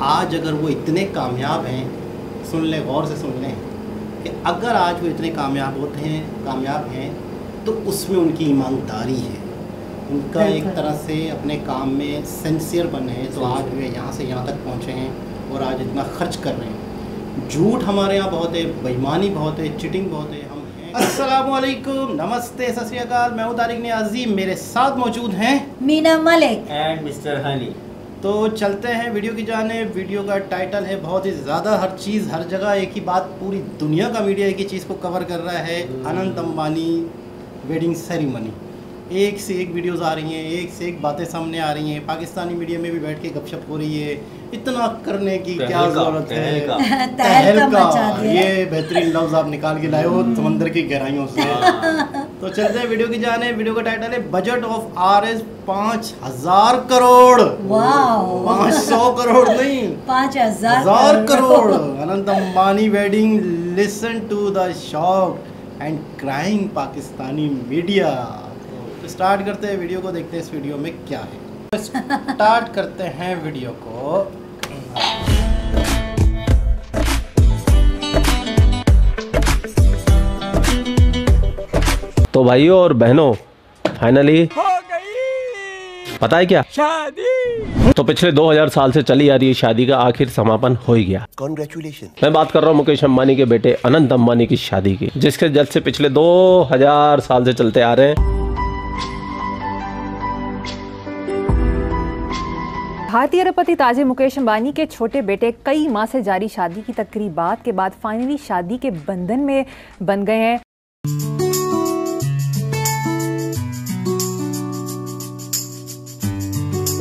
आज अगर वो इतने कामयाब हैं, सुन लें, गौर से सुन लें कि अगर आज वो इतने कामयाब हैं तो उसमें उनकी ईमानदारी है, उनका एक तरह से अपने काम में सिंसियर बने हैं, तो आज वे यहाँ से यहाँ तक पहुँचे हैं और आज इतना खर्च कर रहे हैं। झूठ हमारे यहाँ बहुत है, बेईमानी बहुत है, चिटिंग बहुत है। हम हैं। अस्सलामुअलैकुम, नमस्ते, सत श्री अकाल। मैं हूँ तारिक नियाज़ी, मेरे साथ मौजूद हैं मीना मलिक एंड मिस्टर हनी। तो चलते हैं वीडियो की जानिब। वीडियो का टाइटल है बहुत ही ज़्यादा, हर चीज़ हर जगह एक ही बात, पूरी दुनिया का मीडिया एक ही चीज़ को कवर कर रहा है, अनंत अंबानी वेडिंग सेरेमनी। एक से एक वीडियोस आ रही हैं, एक से एक बातें सामने आ रही हैं, पाकिस्तानी मीडिया में भी बैठ के गपशप हो रही है। इतना करने की क्या ज़रूरत है, तहलका, ये बेहतरीन लफ्ज़ आप निकाल के लाए हो समंदर की गहराइयों से। तो चलते हैं वीडियो की जाने। वीडियो का टाइटल है budget of RS 5000 crore. 500 crore नहीं, 5000 crore. Anant Ambani wedding, listen to the shock and crying Pakistani media. तो स्टार्ट करते हैं वीडियो को, देखते हैं इस वीडियो में क्या है। स्टार्ट करते हैं वीडियो को। तो भाइयों और बहनों, फाइनली हो गई, पता है क्या, शादी। तो पिछले 2000 साल से चली आ रही शादी का आखिर समापन हो ही गया। Congratulations। मैं बात कर रहा हूँ मुकेश अंबानी के बेटे अनंत अंबानी की शादी की, जिसके जल से पिछले 2000 साल से चलते आ रहे हैं। भारतीय अरबपति ताजिर मुकेश अंबानी के छोटे बेटे कई माह से जारी शादी की तकरीबात के बाद फाइनली शादी के बंधन में बन गए हैं।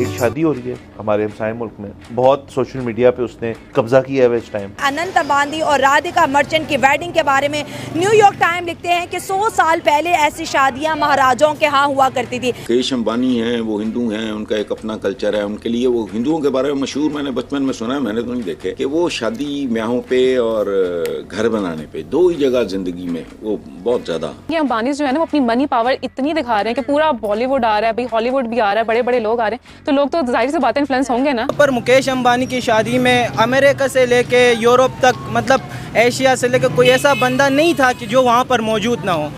एक शादी हो रही है हमारे हमसाये मुल्क में, बहुत सोशल मीडिया पे उसने कब्जा किया है इस टाइम। अनंत अंबानी और राधिका मर्चेंट की वेडिंग के बारे में न्यूयॉर्क टाइम लिखते हैं कि 100 साल पहले ऐसी शादियां महाराजाओं के यहाँ हुआ करती थी। मुकेश अंबानी हैं, वो हिंदू हैं, उनका एक अपना कल्चर है, उनके लिए वो हिंदुओं के बारे में मशहूर, मैंने बचपन में सुना है, मैंने तो नहीं देखे, कि वो शादी ब्याहों पे और घर बनाने पे दो ही जगह जिंदगी में वो बहुत ज्यादा। ये अंबानी जो है ना, वो अपनी मनी पावर इतनी दिखा रहे हैं कि पूरा बॉलीवुड आ रहा है, हॉलीवुड भी आ रहा है, बड़े बड़े लोग आ रहे हैं, तो लोग तो जाहिर सी बात है इन्फ्लुएंस होंगे ना। पर मुकेश अंबानी की शादी में अमेरिका से लेके यूरोप तक, मतलब एशिया से लेके कोई ऐसा बंदा नहीं था कि जो वहाँ पर मौजूद ना हो।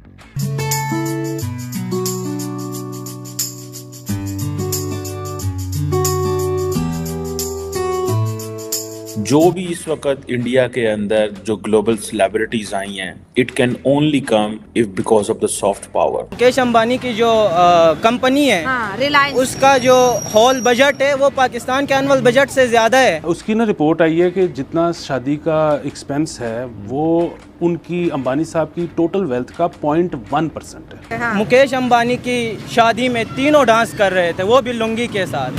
जो भी इस वक्त इंडिया के अंदर जो ग्लोबल सेलिब्रिटीज आई हैं, it can only come if because of the soft power. Mukesh Ambani की जो कंपनी है, रिलायंस, उसका जो हॉल बजट है वो पाकिस्तान के एनुअल बजट से ज्यादा है। उसकी ना रिपोर्ट आई है कि जितना शादी का एक्सपेंस है वो उनकी अंबानी साहब की टोटल वेल्थ का 0.1% है। हाँ। मुकेश अंबानी की शादी में तीनों डांस कर रहे थे, वो भी लुंगी के साथ।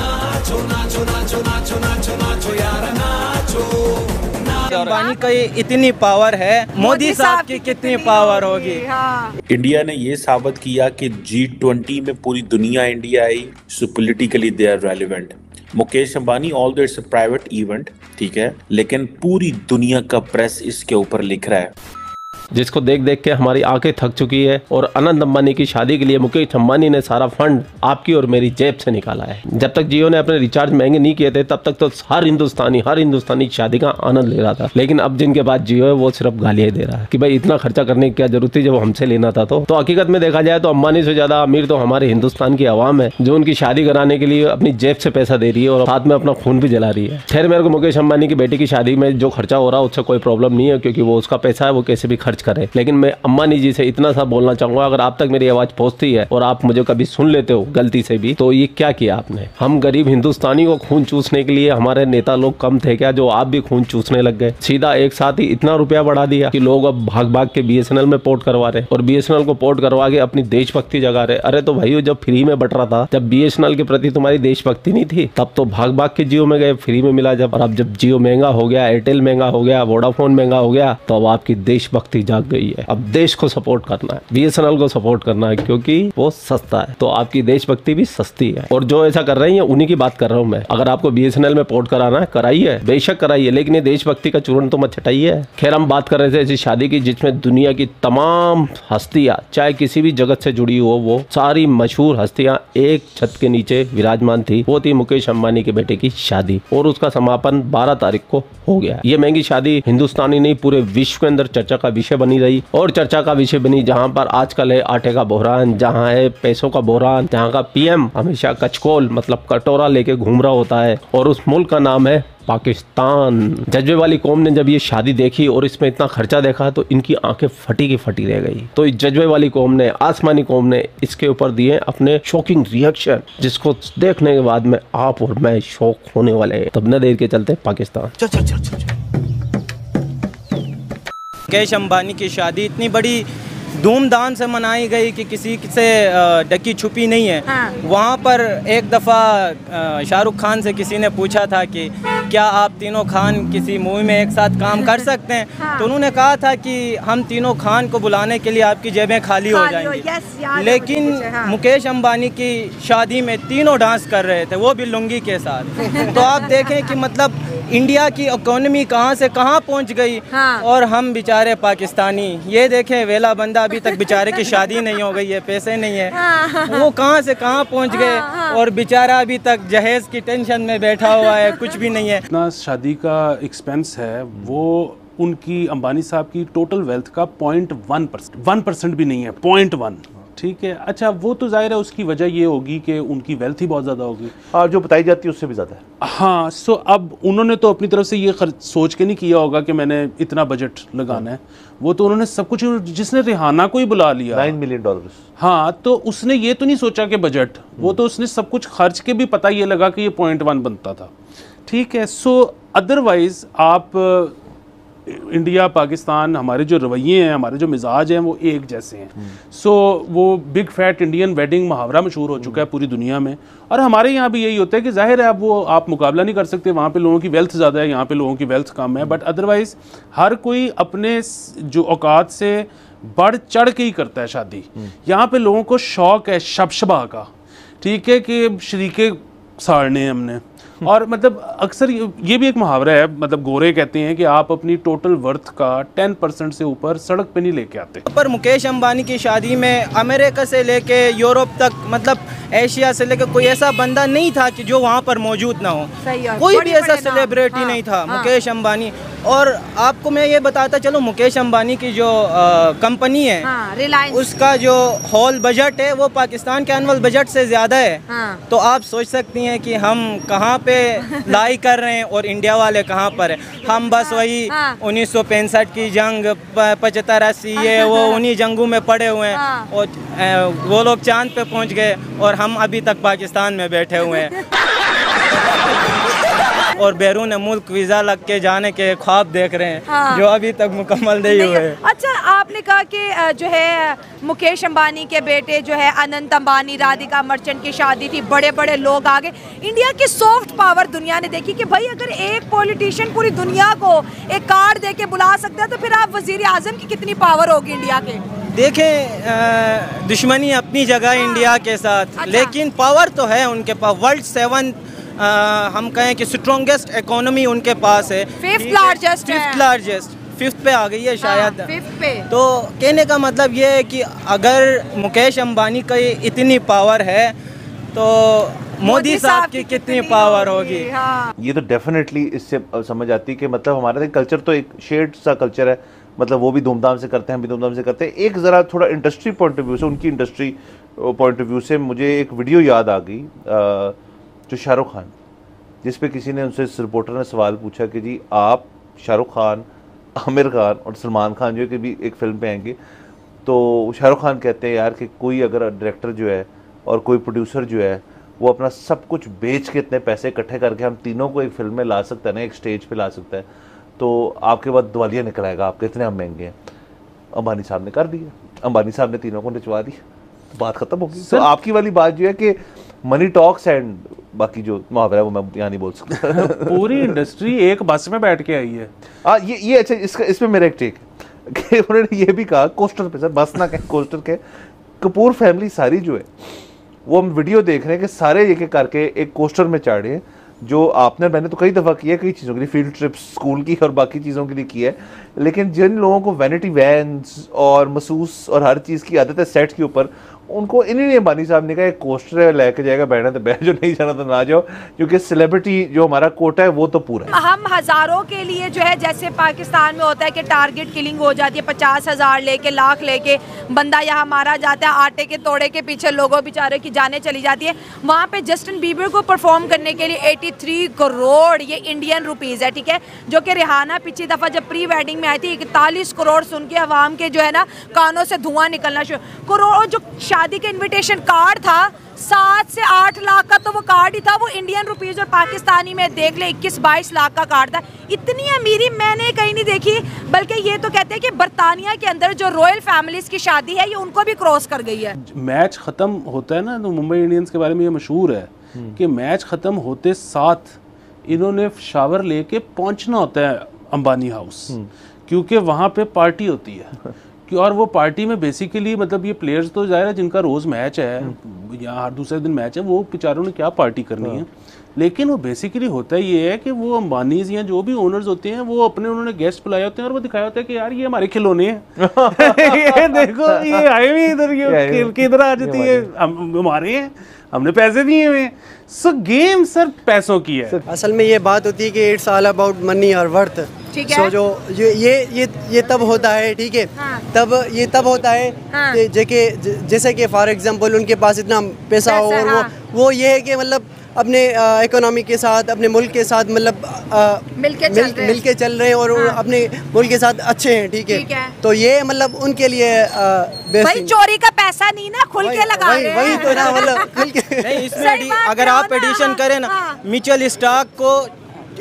अंबानी का इतनी पावर है, मोदी साहब की कितनी पावर होगी। हाँ। इंडिया ने ये साबित किया कि G20 में पूरी दुनिया इंडिया आई, so politically they are relevant. Mukesh Ambani, although it's a private event, ठीक है, लेकिन पूरी दुनिया का प्रेस इसके ऊपर लिख रहा है, जिसको देख देख के हमारी आंखें थक चुकी है। और अनंत अंबानी की शादी के लिए मुकेश अंबानी ने सारा फंड आपकी और मेरी जेब से निकाला है। जब तक जियो ने अपने रिचार्ज महंगे नहीं किए थे, तब तक तो हर हिंदुस्तानी शादी का आनंद ले रहा था। लेकिन अब जिनके पास जियो है वो सिर्फ गालियां दे रहा है कि भाई इतना खर्चा करने की क्या जरूरत थी जब हमसे लेना था। तो हकीकत में देखा जाए तो अंबानी से ज्यादा अमीर तो हमारे हिंदुस्तान की आवाम है, जो उनकी शादी कराने के लिए अपनी जेब से पैसा दे रही है और साथ में अपना खून भी जला रही है। खैर, मेरे को मुकेश अंबानी की बेटी की शादी में जो खर्चा हो रहा है उससे कोई प्रॉब्लम नहीं है, क्योंकि वो उसका पैसा है, वो कैसे भी खर्च करे। लेकिन मैं अंबानी जी से इतना सा बोलना चाहूंगा, अगर आप तक मेरी आवाज पहुंचती है और आप मुझे कभी सुन लेते हो गलती से भी, तो ये क्या किया आपने? हम गरीब हिंदुस्तानी को खून चूसने के लिए हमारे नेता लोग कम थे क्या, जो आप भी खून चूसने लग गए? सीधा एक साथ ही इतना रुपया बढ़ा दिया कि लोग अब भाग भाग के BSNL में पोर्ट करवा रहे, और BSNL को पोर्ट करवा के अपनी देशभक्ति जगा रहे। अरे तो भाई, जब फ्री में बट रहा था, जब BSNL के प्रति तुम्हारी देशभक्ति नहीं थी, तब तो भाग भाग के जियो में गए, फ्री में मिला जब। और अब जब जियो महंगा हो गया, एयरटेल महंगा हो गया, वोडाफोन महंगा हो गया, तो अब आपकी देशभक्ति जाग गई है। अब देश को सपोर्ट करना है, BSNL को सपोर्ट करना है, क्योंकि वो सस्ता है। तो आपकी देशभक्ति भी सस्ती है। और जो ऐसा कर रही है उन्हीं की बात कर रहा हूँ मैं। अगर आपको BSNL में पोर्ट कराना है कराइए, बेशक कराइए, लेकिन ये देशभक्ति का चूर्ण तो मत छटाइए। खैर, हम बात कर रहे थे ऐसी शादी की जिसमें दुनिया की तमाम हस्तियां, चाहे किसी भी जगत से जुड़ी हो, वो सारी मशहूर हस्तियां एक छत के नीचे विराजमान थी। वो थी मुकेश अंबानी के बेटे की शादी, और उसका समापन 12 तारीख को हो गया। ये महंगी शादी हिंदुस्तानी नहीं पूरे विश्व के अंदर चर्चा का विषय बनी रही, और चर्चा का विषय बनी जहां पर आजकल है आटे का बहरान, जहां है पैसों का बहरान, जहां का PM हमेशा कचकोल मतलब कटोरा लेके घूम रहा होता है, और उस मुल्क का नाम है पाकिस्तान। जज्बे वाली कौम ने जब ये शादी देखी और इसमें इतना खर्चा देखा तो इनकी आंखें फटी की फटी रह गई। तो इस जज्बे वाली कौम ने, आसमानी कौम ने इसके ऊपर दिए अपने शॉकिंग रिएक्शन, जिसको देखने के बाद में आप और मैं शॉक होने वाले हैं। तब न देर के चलते पाकिस्तान। मुकेश अंबानी की शादी इतनी बड़ी धूमधाम से मनाई गई कि किसी से ढकी छुपी नहीं है। हाँ। वहाँ पर एक दफ़ा शाहरुख खान से किसी ने पूछा था कि क्या आप तीनों खान किसी मूवी में एक साथ काम कर सकते हैं? हाँ। तो उन्होंने कहा था कि हम तीनों खान को बुलाने के लिए आपकी जेबें खाली हो जाएंगी। लेकिन मुकेश अंबानी की शादी में तीनों डांस कर रहे थे, वो भी लुंगी के साथ। तो आप देखें कि मतलब इंडिया की इकोनॉमी कहाँ से कहाँ पहुँच गई। हाँ। और हम बेचारे पाकिस्तानी, ये देखें वेला बंदा अभी तक बेचारे की शादी नहीं हो गई है, पैसे नहीं है, वो कहाँ से कहाँ पहुँच गए, और बेचारा अभी तक जहेज की टेंशन में बैठा हुआ है, कुछ भी नहीं है। इतना शादी का एक्सपेंस है, वो उनकी अंबानी साहब की टोटल वेल्थ का 0.1% भी नहीं है, 0.1। ठीक है, अच्छा वो तो जाहिर है उसकी वजह ये होगी कि उनकी वेल्थ ही बहुत ज़्यादा होगी, और जो बताई जाती है उससे भी ज़्यादा है। हाँ, सो अब उन्होंने तो अपनी तरफ से ये सोच के नहीं किया होगा कि मैंने इतना बजट लगाना है। वो तो उन्होंने सब कुछ, जिसने रिहाना को ही बुला लिया $9 मिलियन। हाँ, तो उसने ये तो नहीं सोचा कि बजट, वो तो उसने सब कुछ खर्च के भी पता ये लगा कि ये 0.1 बनता था। ठीक है, सो अदरवाइज आप इंडिया पाकिस्तान, हमारे जो रवैये हैं, हमारे जो मिजाज हैं वो एक जैसे हैं। सो वो बिग फैट इंडियन वेडिंग मुहावरा मशहूर हो चुका है पूरी दुनिया में, और हमारे यहाँ भी यही होता है कि जाहिर है अब वो आप मुकाबला नहीं कर सकते, वहाँ पे लोगों की वेल्थ ज़्यादा है, यहाँ पे लोगों की वेल्थ कम है, बट अदरवाइज़ हर कोई अपने जो औकात से बढ़ चढ़ के ही करता है शादी। यहाँ पे लोगों को शौक है शबशबा का, ठीक है, कि शरीके साड़ने हमने। और मतलब अक्सर ये भी एक मुहावरा है, मतलब गोरे कहते हैं कि आप अपनी टोटल वर्थ का 10% से ऊपर सड़क पे नहीं लेके आते। पर मुकेश अंबानी की शादी में अमेरिका से लेके यूरोप तक, मतलब एशिया से लेकर कोई ऐसा बंदा नहीं था कि जो वहाँ पर मौजूद ना हो। कोई भी ऐसा सेलिब्रिटी नहीं था। मुकेश अंबानी, और आपको मैं ये बताता चलो, मुकेश अंबानी की जो कंपनी है, रिलायंस, उसका जो हॉल बजट है वो पाकिस्तान के एनुअल बजट से ज़्यादा है। तो आप सोच सकती हैं कि हम कहाँ पे लाई कर रहे हैं और इंडिया वाले कहाँ पर है। हम बस वही 1965 की जंग, 75-80 ये वो उन्हीं जंगों में पड़े हुए हैं, और वो लोग चांद पे पहुँच गए और हम अभी तक पाकिस्तान में बैठे हुए हैं और बैरून मुल्क वीज़ा लग के जाने के ख्वाब देख रहे हैं, जो अभी तक मुकम्मल नहीं हुए। अच्छा, आपने कहा कि जो है मुकेश अंबानी के बेटे जो है अनंत अंबानी, राधिका मर्चेंट की शादी थी, बड़े बड़े लोग आ गए। इंडिया की सॉफ्ट पावर दुनिया ने देखी कि भाई अगर एक पॉलिटिशियन पूरी दुनिया को एक कार्ड दे के बुला सकता है, तो फिर आप वजीर आजम की कितनी पावर होगी इंडिया के। देखें, दुश्मनी अपनी जगह इंडिया के साथ, अच्छा। लेकिन पावर तो है उनके पास। वर्ल्ड 7 हम कहें कि स्ट्रॉन्गेस्ट इकोनॉमी उनके पास है, 5th लार्जेस्ट 5th पे आ गई है शायद। 5th पे। तो कहने का मतलब ये है कि अगर मुकेश अंबानी का इतनी पावर है तो मोदी साहब की कितनी पावर होगी। ये तो डेफिनेटली इससे समझ आती है कि मतलब हमारा कल्चर तो एक शेड सा कल्चर है, मतलब वो भी धूमधाम से करते हैं, हम भी धूमधाम से करते हैं। एक ज़रा थोड़ा इंडस्ट्री पॉइंट ऑफ व्यू से, उनकी इंडस्ट्री पॉइंट ऑफ व्यू से मुझे एक वीडियो याद आ गई, जो शाहरुख खान, जिस पे किसी ने उनसे, इस रिपोर्टर ने सवाल पूछा कि जी आप शाहरुख खान, आमिर खान और सलमान खान जो है कि भी एक फ़िल्म पे आएंगे, तो शाहरुख खान कहते हैं यार कि कोई अगर डायरेक्टर जो है और कोई प्रोड्यूसर जो है वो अपना सब कुछ बेच के इतने पैसे इकट्ठे करके हम तीनों को एक फिल्म में ला सकता है ना, एक स्टेज पे ला सकता है, तो आपके बाद दिवालिया निकल आएगा, आपके इतने हम महंगे हैं। अंबानी साहब ने कर दिया, अंबानी साहब ने तीनों को निचवा दिया, बात खत्म होगी। तो आपकी वाली बात जो है कि मनी टॉक्स एंड बाकी जो मुहावरा है वो मैं यहाँ नहीं बोल सकता। पूरी इंडस्ट्री एक बस में बैठ के आई है। ये अच्छा, इसमें मेरा एक टेक, कि उन्होंने ये भी कहा कोस्टर पे, सर बस ना कहें कोस्टर के, कपूर फैमिली सारी जो है वो हम वीडियो देख रहे हैं कि सारे एक एक करके एक कोस्टर में चढ़ रहे हैं, जो आपने मैंने तो कई दफ़ा किया, कई चीज़ों के लिए, फील्ड ट्रिप्स स्कूल की और बाकी चीज़ों के लिए की है, लेकिन जिन लोगों को वैनिटी वैन्स और महसूस और हर चीज़ की आदत है सेट के ऊपर, उनको इन्हीं अंबानी साहब ने कहा एक कोस्टर लेके जाएगा, बैठना तो बैठ, जो नहीं जाना तो ना जाओ, क्योंकि सेलिब्रिटी जो हमारा कोटा है वो तो पूरा है। हम हज़ारों के लिए जो है, जैसे पाकिस्तान में होता है कि टारगेट किलिंग हो जाती है, 50,000 लेके, लाख लेके बंदा यहाँ मारा जाता है, आटे के तोड़े के पीछे लोगों बेचारे की जाने चली जाती है। वहाँ पे जस्टिन बीबर को परफॉर्म करने के लिए 83 करोड़ ये इंडियन रुपीज़ है, ठीक है, जो कि रिहाना पिछली दफ़ा जब प्री वेडिंग में आई थी 41 करोड़ सुन के अवाम के जो है ना कानों से धुआं निकलना शुरू। करोड़ जो शादी का इन्विटेशन कार्ड था 7 से 8 लाख का, तो वो कार्ड ही था, वो इंडियन रुपीज़ और पाकिस्तानी में देख ले 21-22 लाख का कार्ड था। इतनी अमीरी मैंने कहीं नहीं देखी, बल्कि ये तो कहते हैं कि बर्तानिया के अंदर जो रॉयल फैमिलीज की शादी है ये उनको भी क्रॉस कर गई है। मैच ख़त्म होता है ना, तो मुंबई इंडियंस के बारे में ये मशहूर है कि मैच ख़त्म होते साथ इन्होंने शावर लेके पहुंचना होता है अंबानी हाउस, क्योंकि वहाँ पे पार्टी होती है। और वो पार्टी में बेसिकली मतलब ये प्लेयर्स तो जाहिर है जिनका रोज़ मैच है या हर दूसरे दिन मैच है, वो बेचारों ने क्या पार्टी करनी है, लेकिन वो बेसिकली होता ये है कि वो अंबानीज या जो भी ओनर्स होते हैं वो अपने उन्होंने गेस्ट बुलाए होते हैं और वो दिखाया होता है कि यार ये हमारे खिलौने हैं ये देखो ये आए हुए इधर, ये किधर आ जाती है, हमारे हैं, हमने पैसे दिए हुए। सो गेम सर पैसों की है। असल में ये बात होती है कि इट्स ऑल अबाउट मनी और वर्थ। सो जो ये तब होता है, ठीक है, तब ये तब होता है जैसे कि फॉर एग्जांपल उनके पास इतना पैसा हो और वो ये है कि मतलब अपने इकोनॉमी के साथ, अपने मुल्क के साथ मतलब मिलके चल रहे हैं और अपने मुल्क के साथ अच्छे हैं, ठीक है, तो ये मतलब उनके लिए भाई चोरी का पैसा नहीं ना, खुल के लगा रहे हैं। वही तो ना, मतलब खुल के नहीं, इसमें अगर आप एडिशन करें ना म्यूचुअल स्टॉक को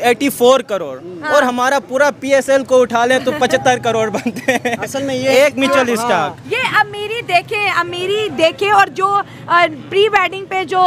84 करोड़ और हमारा पूरा PSL को उठा लें तो 75 करोड़ बनते हैं। असल में ये एक म्यूचुअल स्टॉक, ये अमीरी देखे और जो प्री वेडिंग पे जो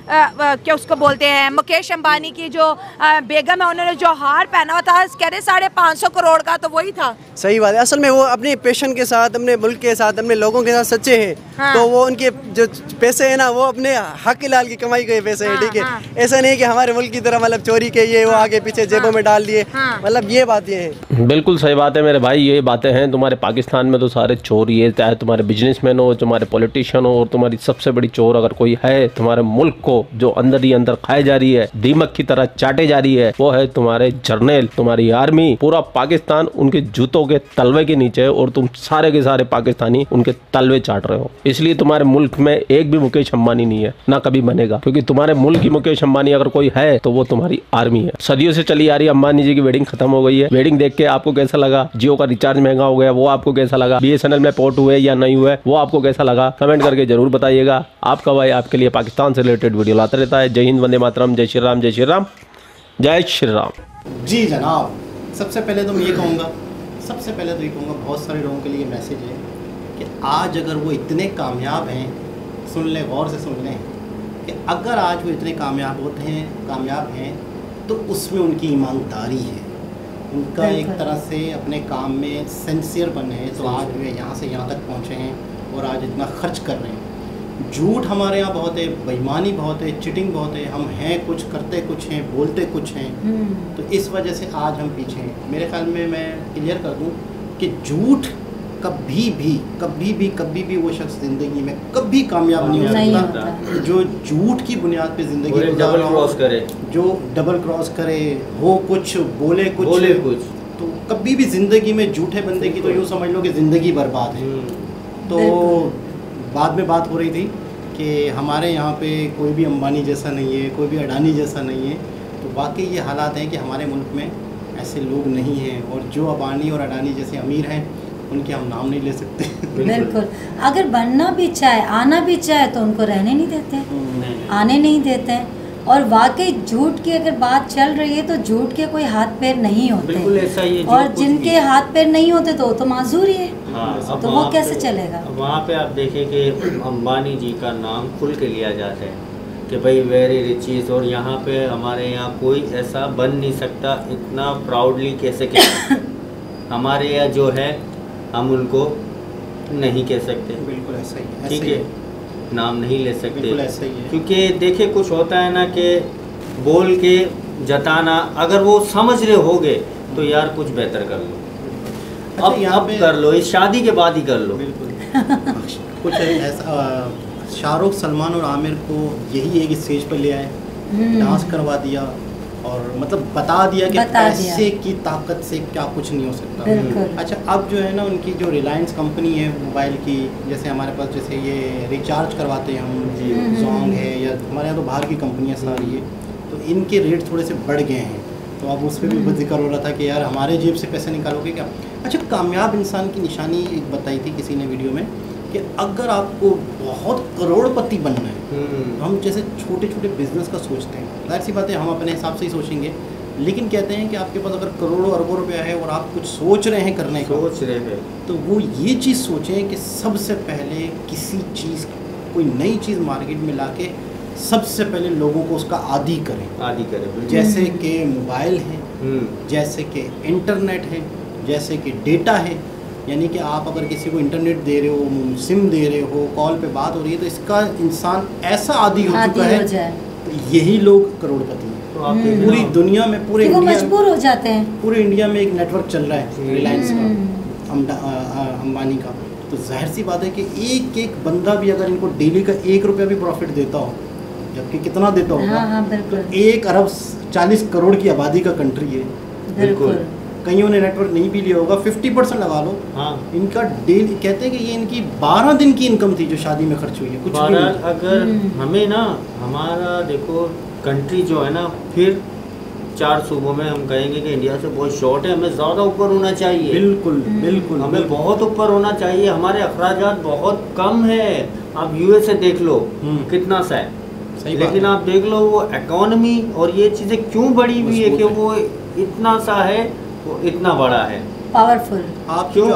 क्या उसको बोलते हैं मुकेश अंबानी की जो बेगम है, उन्होंने जो हार पहना हुआ था कह रहे 550 करोड़ का, तो वही था। सही बात है। असल में वो अपने पेशन के साथ, अपने मुल्क के साथ, अपने लोगों के साथ सच्चे हैं। तो वो उनके जो पैसे है ना वो अपने हक लाल की कमाई के पैसे हैं, ठीक है, ऐसा नहीं कि हमारे मुल्क की तरह मतलब चोरी के ये वो आगे पीछे जेबों में डाल दिए, मतलब ये बात ये है। बिल्कुल सही बात है मेरे भाई, ये बातें हैं। तुम्हारे पाकिस्तान में तो सारे चोर, ये चाहे तुम्हारे बिजनेसमैन हो, तुम्हारे पॉलिटिशियन हो, और तुम्हारी सबसे बड़ी चोर अगर कोई है तुम्हारे मुल्क को जो अंदर ही अंदर खाई जा रही है, दीमक की तरह चाटे जा रही है, वो है तुम्हारे जर्नल, तुम्हारी आर्मी। पूरा पाकिस्तान उनके जूतों के तलवे के नीचे है और तुम सारे के सारे पाकिस्तानी उनके तलवे चाट रहे हो। इसलिए तुम्हारे मुल्क में एक भी मुकेश अंबानी नहीं है, ना कभी बनेगा, क्योंकि तुम्हारे मुल्क की मुकेश अंबानी अगर कोई है तो वो तुम्हारी आर्मी है। सदियों से चली आ रही अंबानी जी की वेडिंग खत्म हो गई है। वेडिंग देख के आपको कैसा लगा? जियो का रिचार्ज महंगा हो गया, वो आपको कैसा लगा? BSNL में पोर्ट हुए या नहीं हुए, वो आपको कैसा लगा? कमेंट करके जरूर बताइएगा। आपका भाई आपके लिए पाकिस्तान से रिलेटेड वीडियो लाता रहता है। जय हिंद, वंदे मातरम, जय श्री राम, जय श्री राम, जय श्री राम। जी जनाब, सबसे पहले तो मैं ये कहूँगा, बहुत सारे लोगों के लिए मैसेज है कि आज अगर वो इतने कामयाब हैं, सुन लें, गौर से सुन लें, कि अगर आज वो इतने कामयाब हैं तो उसमें उनकी ईमानदारी है, उनका एक तरह से अपने काम में सिंसियर बने हैं, तो आज वे यहाँ से यहाँ तक पहुँचे हैं और आज इतना खर्च कर रहे हैं। झूठ हमारे यहाँ बहुत है, बेईमानी बहुत है, चिटिंग बहुत है, हम हैं कुछ, करते कुछ हैं, बोलते कुछ हैं, तो इस वजह से आज हम पीछे हैं। मेरे ख्याल में मैं क्लियर कर दूँ कि झूठ कभी भी वो शख्स ज़िंदगी में कभी कामयाब नहीं हो सकता जो झूठ की बुनियाद पे ज़िंदगी डबल क्रॉस करे, जो डबल क्रॉस करे, हो कुछ बोले कुछ, तो कभी भी ज़िंदगी में झूठे बंदे की तो यूँ समझ लो कि ज़िंदगी बर्बाद है। तो बाद में बात हो रही थी कि हमारे यहाँ पे कोई भी अंबानी जैसा नहीं है, कोई भी अडानी जैसा नहीं है, तो वाकई ये हालात हैं कि हमारे मुल्क में ऐसे लोग नहीं हैं, और जो अंबानी और अडानी जैसे अमीर हैं उनके हम नाम नहीं ले सकते। बिल्कुल, अगर बनना भी चाहे, आना भी चाहे तो उनको रहने नहीं देते, आने नहीं देते हैं। और वाकई झूठ की अगर बात चल रही है तो झूठ के कोई हाथ पैर नहीं होते, बिल्कुल ऐसा ही है, और जिनके हाथ पैर नहीं होते तो वो तो माजूर ही है। हाँ, तो वो कैसे चलेगा? वहाँ पे आप देखें कि अंबानी जी का नाम खुल के लिया जाता है कि भाई वेरी रिचीज, और यहाँ पे हमारे यहाँ कोई ऐसा बन नहीं सकता, इतना प्राउडली कैसे कहते हमारे यहाँ जो है हम उनको नहीं कह सकते। बिल्कुल ऐसा ही है, ठीक है, नाम नहीं ले सकते। बिल्कुल ऐसा ही है। क्योंकि देखिए कुछ होता है ना कि बोल के जताना, अगर वो समझ रहे होगे तो यार कुछ बेहतर कर लो, अब कर लो, इस शादी के बाद ही कर लो। कुछ ऐसा शाहरुख, सलमान और आमिर को यही एक स्टेज पर ले आए, डांस करवा दिया और मतलब बता दिया कि पैसे की ताकत से क्या कुछ नहीं हो सकता। अच्छा, अब जो है ना उनकी जो रिलायंस कंपनी है मोबाइल की, जैसे हमारे पास जैसे ये रिचार्ज करवाते हैं हम, जोंग है या हमारे यहाँ तो बाहर की कंपनियाँ सारी है, तो इनके रेट थोड़े से बढ़ गए हैं। तो अब उस पर भी जिक्र हो रहा था कि यार हमारे जेब से पैसे निकालोगे क्या। अच्छा, कामयाब इंसान की निशानी एक बताई थी किसी ने वीडियो में कि अगर आपको बहुत करोड़पति बनना है, तो हम जैसे छोटे छोटे बिजनेस का सोचते हैं, जाहिर सी बात है हम अपने हिसाब से ही सोचेंगे, लेकिन कहते हैं कि आपके पास अगर करोड़ों अरबों रुपया है और आप कुछ सोच रहे हैं करने का, तो वो ये चीज़ सोचें कि सबसे पहले किसी चीज़, कोई नई चीज़ मार्केट में लाके सबसे पहले लोगों को उसका आदी करें। जैसे कि मोबाइल है, जैसे कि इंटरनेट है, जैसे कि डेटा है, यानी कि आप अगर किसी को इंटरनेट दे रहे हो, सिम दे रहे हो, कॉल पे बात हो रही है, तो इसका इंसान ऐसा आदी हो चुका है, तो यही लोग करोड़पति हैं। तो पूरी दुनिया में, पूरे इंडिया मजबूर हो जाते हैं। पूरे इंडिया में एक नेटवर्क चल रहा है रिलायंस का, अंबानी का। तो जाहिर सी बात है कि एक एक बंदा भी अगर इनको डेली का 1 रुपया भी प्रॉफिट देता हो, जबकि कितना देता होगा, तो 1 अरब 40 करोड़ की आबादी का कंट्री है। बिल्कुल। कईयों ने नेटवर्क नहीं भी लिया होगा, 50% लगा लो। हाँ। इनका डेली कहते हैं कि ये इनकी 12 दिन की इनकम थी जो शादी में खर्च हुई है, कुछ भी नहीं। अगर हमें ना, हमारा देखो कंट्री जो है ना, फिर 4 सूबों में हम कहेंगे कि इंडिया से बहुत शॉर्ट है, हमें ज़्यादा ऊपर होना चाहिए। बिल्कुल बिल्कुल, हमें बहुत ऊपर होना चाहिए। हमारे अखराजात बहुत कम है। आप यूएसए देख लो कितना सा है, लेकिन आप देख लो वो इकोनॉमी और ये चीज़ें क्यों बढ़ी हुई है कि वो इतना सा है, वो इतना बड़ा है, पावरफुल। आप क्यों?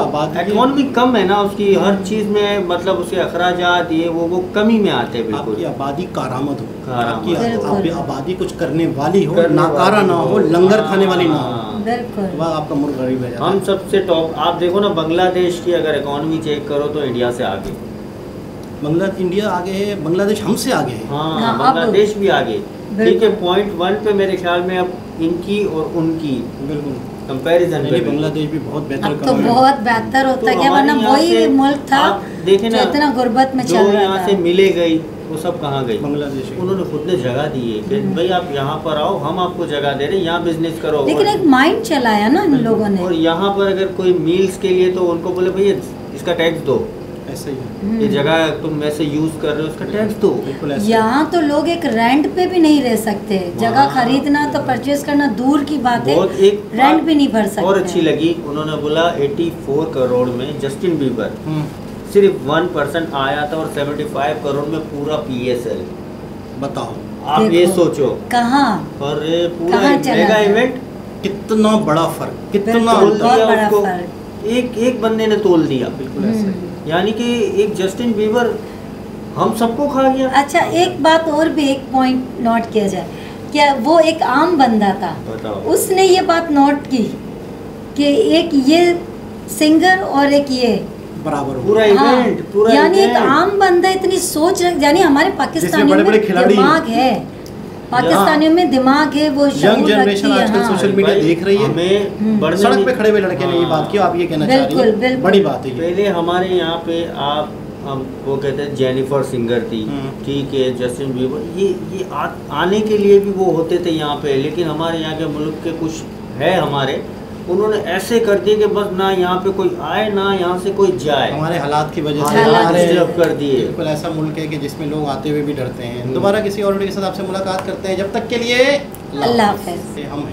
इकोनॉमी कम है ना उसकी, हर चीज़ में मतलब उसके अखराजात ये वो कमी में आते हैं। बिल्कुल। आपकी आबादी कारामद हो, आपकी आबादी कुछ करने वाली हो, नाकारा ना हो, लंगर खाने वाली ना हो, बिल्कुल, वह आपका मुल्क गरीब है। हम सबसे टॉप, आप देखो ना बांग्लादेश की अगर इकोनॉमी चेक करो तो इंडिया से आगे, इंडिया आगे है, बांग्लादेश हमसे आगे है। हाँ, बांग्लादेश भी आगे। ठीक है, पॉइंट 1 पे मेरे ख्याल में अब इनकी और उनकी बिल्कुल कंपैरिजन पे बांग्लादेश भी बहुत बेहतर तो बहुत बेहतर होता है, वरना वही मुल्क था देखे ना, इतना गुर्बत में चल रहा था। यहाँ से मिले गई वो सब कहाँ गई? बांग्लादेश। उन्होंने खुद ने जगह दी है कि भाई आप यहाँ पर आओ, हम आपको जगह दे रहे हैं, यहाँ बिजनेस करो। लेकिन एक माइंड चलाया ना इन लोगों ने। और यहाँ पर अगर कोई मील्स के लिए तो उनको बोले भैया इसका टैक्स दो, ऐसा ही ये जगह तुम वैसे यूज कर रहे हो, उसका टैक्स दो। यहाँ तो लोग एक रेंट पे भी नहीं रह सकते, जगह खरीदना तो परचेज करना दूर की बात है, रेंट भी नहीं भर सकते। और अच्छी लगी, उन्होंने बोला 84 करोड़ में जस्टिन बीबर सिर्फ 1% आया था और 75 करोड़ में पूरा PSL। बताओ आप ये सोचो कहाँ, और पूरा मेगा इवेंट, कितना बड़ा फर्क, कितना बड़ा फर्क एक बंदे ने तोल दिया। बिल्कुल ऐसा, यानी कि एक जस्टिन बीबर हम सबको खा गया। अच्छा, एक बात और भी, एक पॉइंट नोट किया जाए, क्या वो एक आम बंदा था, उसने ये बात नोट की कि एक ये सिंगर और एक ये बराबर पूरा इवेंट, पूरा यानी एक आम बंदा इतनी सोच रख, यानी हमारे पाकिस्तानियों में दिमाग है, पाकिस्तानियों में दिमाग है, वो यंग जनरेशन आजकल सोशल मीडिया देख रही है। हमें सड़क पे खड़े हुए लड़के ने ये बात की, आप ये कहना चाह रही हैं, बड़ी बात है। पहले हमारे यहाँ पे आप वो कहते हैं जेनिफर सिंगर थी, ठीक है, जस्टिन बीबर, ये आने के लिए भी वो होते थे यहाँ पे, लेकिन हमारे यहाँ के मुल्क के कुछ है हमारे, उन्होंने ऐसे कर दिए कि बस ना यहाँ पे कोई आए ना यहाँ से कोई जाए। हमारे हालात की वजह से कर दिए। बिल्कुल ऐसा मुल्क है कि जिसमें लोग आते हुए भी डरते हैं। दोबारा किसी और वीडियो के साथ आपसे मुलाकात करते हैं, जब तक के लिए अल्लाह हाफ़िज़। हम